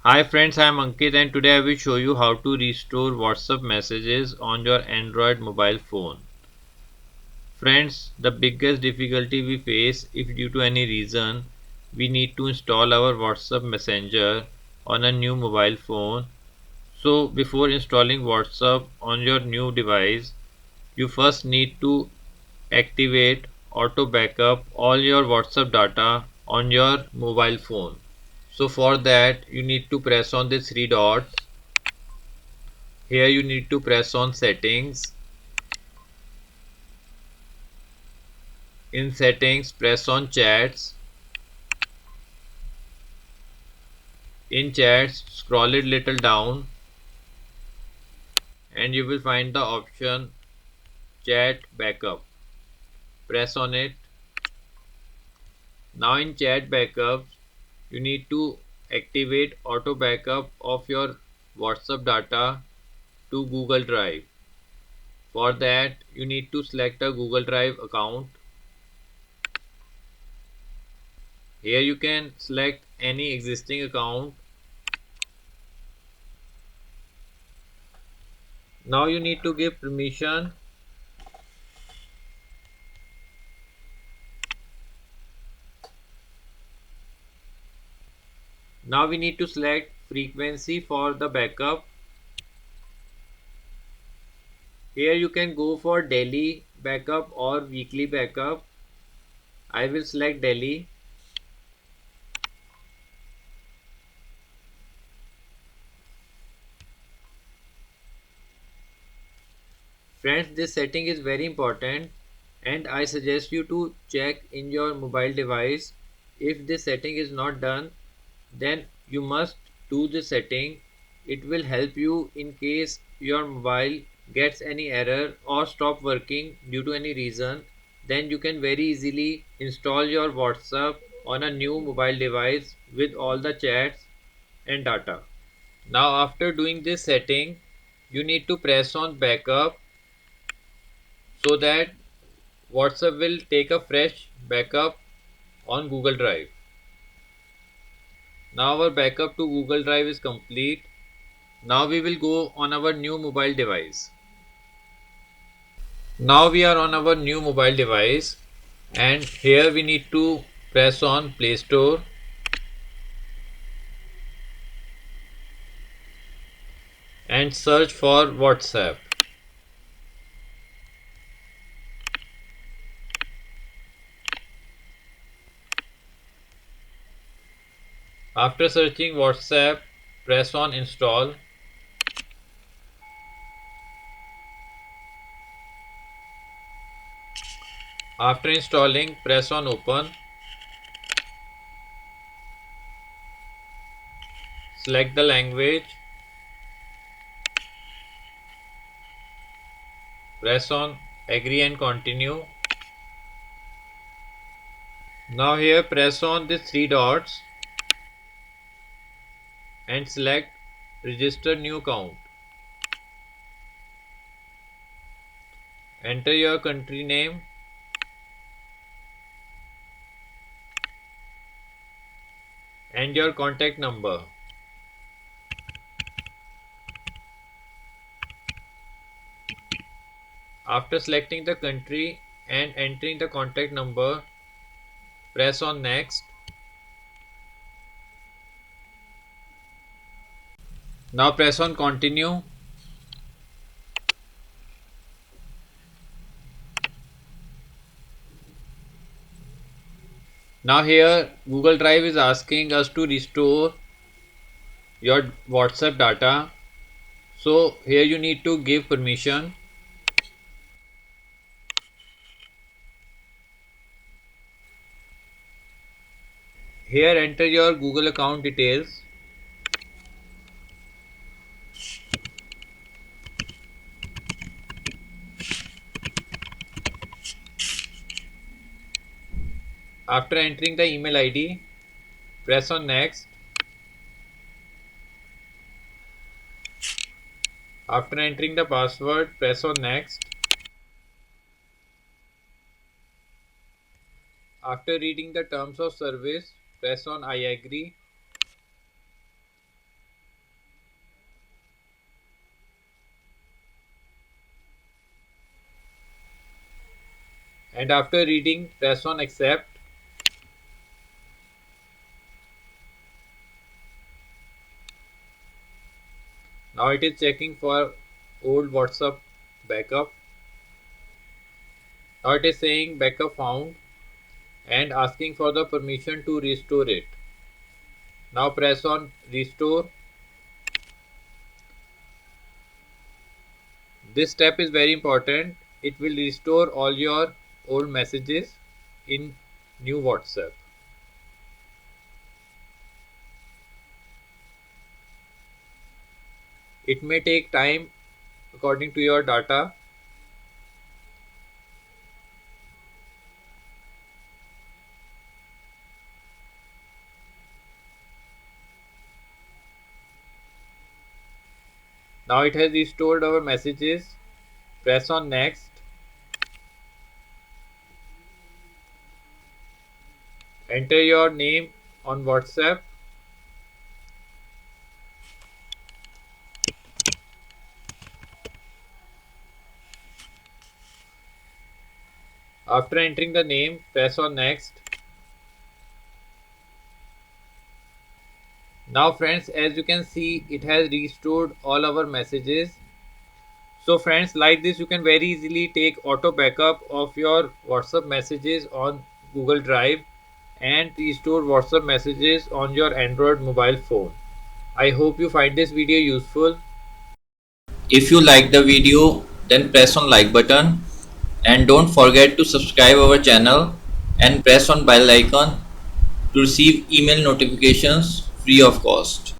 Hi friends, I am Ankit and today I will show you how to restore WhatsApp messages on your Android mobile phone. Friends, the biggest difficulty we face if due to any reason we need to install our WhatsApp Messenger on a new mobile phone. So before installing WhatsApp on your new device, you first need to activate auto backup all your WhatsApp data on your mobile phone. So for that you need to press on the three dots. Here you need to press on settings. In settings press on chats. In chats scroll it little down and you will find the option chat backup. Press on it. Now in chat backups you need to activate auto backup of your WhatsApp data to Google Drive. For that you need to select a Google Drive account. Here you can select any existing account. Now you need to give permission. Now we need to select frequency for the backup. Here you can go for daily backup or weekly backup. I will select daily. Friends, this setting is very important and I suggest you to check in your mobile device. If this setting is not done, then you must do this setting. It will help you in case your mobile gets any error or stop working due to any reason. Then you can very easily install your WhatsApp on a new mobile device with all the chats and data. Now after doing this setting, you need to press on backup so that WhatsApp will take a fresh backup on Google Drive. Now our backup to Google Drive is complete. Now we will go on our new mobile device. Now we are on our new mobile device and here we need to press on Play Store and search for WhatsApp. After searching WhatsApp, press on Install. After installing, press on Open. Select the language. Press on Agree and Continue. Now here press on the three dots and select Register New Account. Enter your country name and your contact number. After selecting the country and entering the contact number, press on Next. Now press on Continue. Now here Google Drive is asking us to restore your WhatsApp data. So here you need to give permission. Here enter your Google account details. After entering the email ID, press on Next. After entering the password, press on Next. After reading the terms of service, press on I agree. and after reading press on accept. Now it is checking for old WhatsApp backup. Now it is saying backup found and asking for the permission to restore it. Now press on restore. This step is very important. It will restore all your old messages in new WhatsApp. It may take time according to your data. Now it has restored our messages. Press on next. Enter your name on WhatsApp. After entering the name, press on next. Now friends, as you can see, it has restored all our messages. So friends, like this you can very easily take auto backup of your WhatsApp messages on Google Drive and restore WhatsApp messages on your Android mobile phone. I hope you find this video useful. If you like the video, then press on like button and don't forget to subscribe our channel and press on bell icon to receive email notifications free of cost.